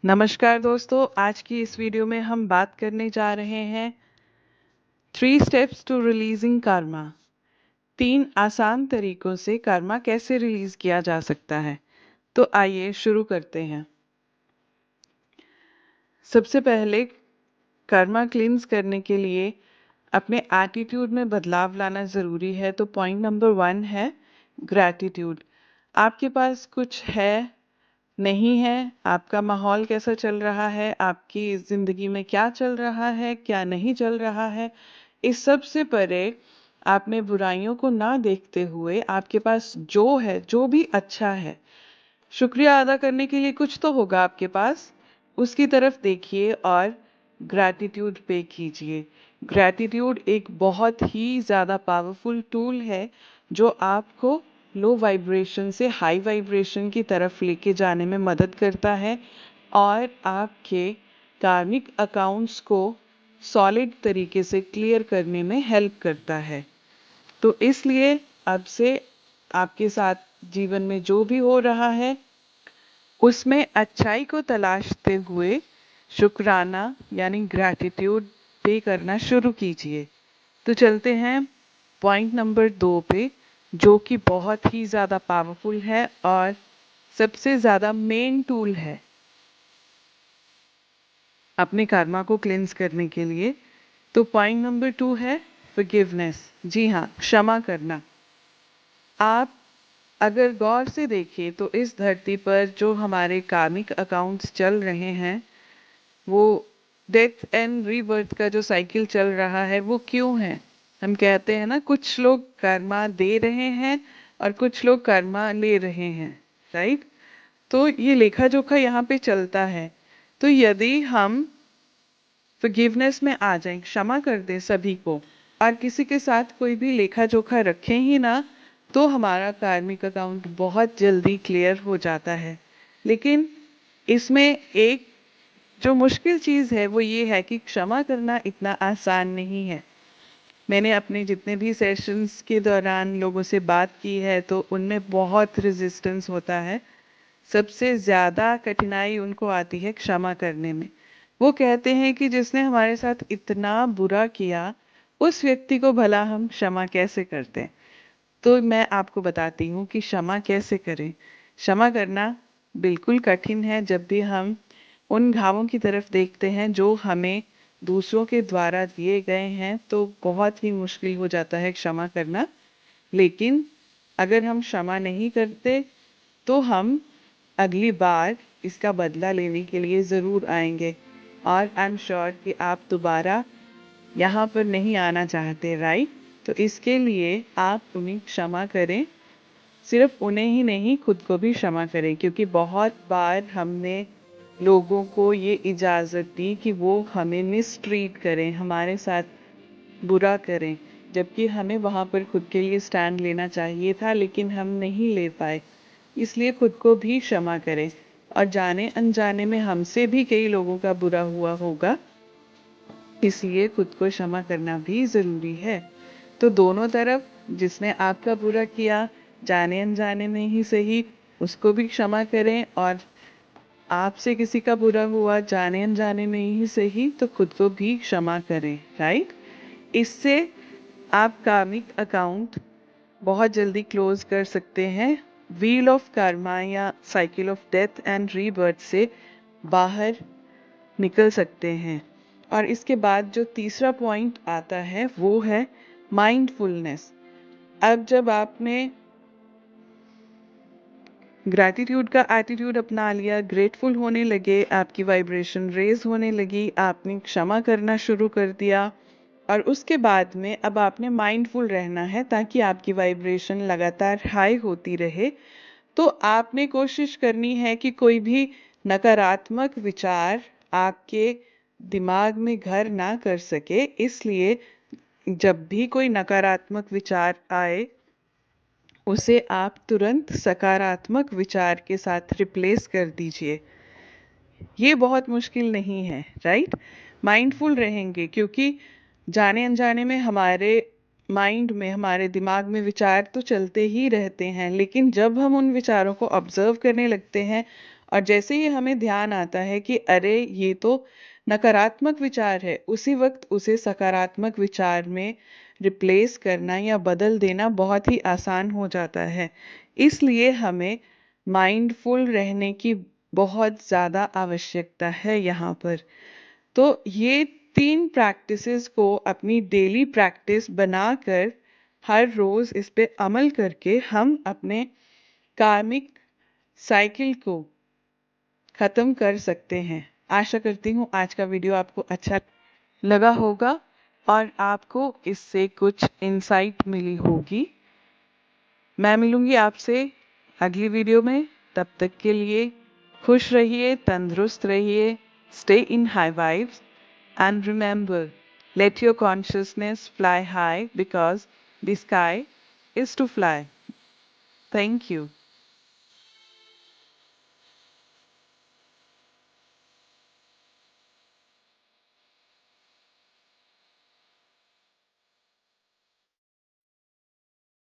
नमस्कार दोस्तों, आज की इस वीडियो में हम बात करने जा रहे हैं 3 स्टेप्स टू रिलीजिंग कर्मा। 3 आसान तरीकों से कर्मा कैसे रिलीज किया जा सकता है। तो आइए शुरू करते हैं। सबसे पहले कर्मा क्लींस करने के लिए अपने एटीट्यूड में बदलाव लाना ज़रूरी है। तो पॉइंट नंबर 1 है ग्रैटिट्यूड। आपके पास कुछ है, नहीं है, आपका माहौल कैसा चल रहा है, आपकी ज़िंदगी में क्या चल रहा है, क्या नहीं चल रहा है, इस सब से परे आपने बुराइयों को ना देखते हुए आपके पास जो है, जो भी अच्छा है, शुक्रिया अदा करने के लिए कुछ तो होगा आपके पास, उसकी तरफ देखिए और ग्रैटिट्यूड पे कीजिए। ग्रैटिट्यूड एक बहुत ही ज़्यादा पावरफुल टूल है जो आपको लो वाइब्रेशन से हाई वाइब्रेशन की तरफ लेके जाने में मदद करता है और आपके कार्मिक अकाउंट्स को सॉलिड तरीके से क्लियर करने में हेल्प करता है। तो इसलिए अब से आपके साथ जीवन में जो भी हो रहा है उसमें अच्छाई को तलाशते हुए शुक्राना यानी ग्रैटिट्यूड पे करना शुरू कीजिए। तो चलते हैं पॉइंट नंबर 2 पे, जो कि बहुत ही ज़्यादा पावरफुल है और सबसे ज़्यादा मेन टूल है अपने कर्मा को क्लेंस करने के लिए। तो पॉइंट नंबर 2 है फॉरगिवनेस। जी हाँ, क्षमा करना। आप अगर गौर से देखें तो इस धरती पर जो हमारे कार्मिक अकाउंट्स चल रहे हैं, वो डेथ एंड रीबर्थ का जो साइकिल चल रहा है वो क्यों है? हम कहते हैं ना, कुछ लोग कर्मा दे रहे हैं और कुछ लोग कर्मा ले रहे हैं, राइट? तो ये लेखा जोखा यहाँ पे चलता है। तो यदि हम फॉरगिवनेस में आ जाएं, क्षमा कर दें सभी को और किसी के साथ कोई भी लेखा जोखा रखें ही ना, तो हमारा कार्मिक अकाउंट बहुत जल्दी क्लियर हो जाता है। लेकिन इसमें एक जो मुश्किल चीज़ है वो ये है कि क्षमा करना इतना आसान नहीं है। मैंने अपने जितने भी सेशंस के दौरान लोगों से बात की है तो उनमें बहुत रेजिस्टेंस होता है। सबसे ज़्यादा कठिनाई उनको आती है क्षमा करने में। वो कहते हैं कि जिसने हमारे साथ इतना बुरा किया, उस व्यक्ति को भला हम क्षमा कैसे करते हैं। तो मैं आपको बताती हूँ कि क्षमा कैसे करें। क्षमा करना बिल्कुल कठिन है जब भी हम उन घावों की तरफ देखते हैं जो हमें दूसरों के द्वारा दिए गए हैं, तो बहुत ही मुश्किल हो जाता है क्षमा करना। लेकिन अगर हम क्षमा नहीं करते तो हम अगली बार इसका बदला लेने के लिए ज़रूर आएंगे और आई एम श्योर कि आप दोबारा यहाँ पर नहीं आना चाहते, राइट? तो इसके लिए आप उन्हें क्षमा करें। सिर्फ उन्हें ही नहीं, खुद को भी क्षमा करें, क्योंकि बहुत बार हमने लोगों को ये इजाज़त दी कि वो हमें मिसट्रीट करें, हमारे साथ बुरा करें, जबकि हमें वहाँ पर खुद के लिए स्टैंड लेना चाहिए था, लेकिन हम नहीं ले पाए। इसलिए खुद को भी क्षमा करें। और जाने अनजाने में हमसे भी कई लोगों का बुरा हुआ होगा, इसलिए खुद को क्षमा करना भी ज़रूरी है। तो दोनों तरफ, जिसने आपका बुरा किया जाने अनजाने में ही सही, उसको भी क्षमा करें, और आपसे किसी का बुरा हुआ जाने अनजाने में ही सही, तो खुद को भी क्षमा करें, राइट? इससे आप कार्मिक अकाउंट बहुत जल्दी क्लोज कर सकते हैं। व्हील ऑफ कर्मा या cycle of death and rebirth से बाहर निकल सकते हैं। और इसके बाद जो तीसरा पॉइंट आता है वो है माइंडफुलनेस। अब जब आपने ग्रैटिट्यूड का एटीट्यूड अपना लिया, ग्रेटफुल होने लगे, आपकी वाइब्रेशन रेज होने लगी, आपने क्षमा करना शुरू कर दिया, और उसके बाद में अब आपने माइंडफुल रहना है ताकि आपकी वाइब्रेशन लगातार हाई होती रहे। तो आपने कोशिश करनी है कि कोई भी नकारात्मक विचार आपके दिमाग में घर ना कर सके। इसलिए जब भी कोई नकारात्मक विचार आए, उसे आप तुरंत सकारात्मक विचार के साथ रिप्लेस कर दीजिए। ये बहुत मुश्किल नहीं है, राइट? माइंडफुल रहेंगे, क्योंकि जाने अनजाने में हमारे माइंड में, हमारे दिमाग में विचार तो चलते ही रहते हैं, लेकिन जब हम उन विचारों को ऑब्जर्व करने लगते हैं और जैसे ही हमें ध्यान आता है कि अरे ये तो नकारात्मक विचार है, उसी वक्त उसे सकारात्मक विचार में रिप्लेस करना या बदल देना बहुत ही आसान हो जाता है। इसलिए हमें माइंडफुल रहने की बहुत ज़्यादा आवश्यकता है यहाँ पर। तो ये 3 प्रैक्टिसेस को अपनी डेली प्रैक्टिस बनाकर हर रोज़ इस पे अमल करके हम अपने कार्मिक साइकिल को ख़त्म कर सकते हैं। आशा करती हूँ आज का वीडियो आपको अच्छा लगा होगा और आपको इससे कुछ इंसाइट मिली होगी। मैं मिलूँगी आपसे अगली वीडियो में। तब तक के लिए खुश रहिए, तंदुरुस्त रहिए, stay in high vibes and remember, let your consciousness fly high because the sky is to fly. Thank you.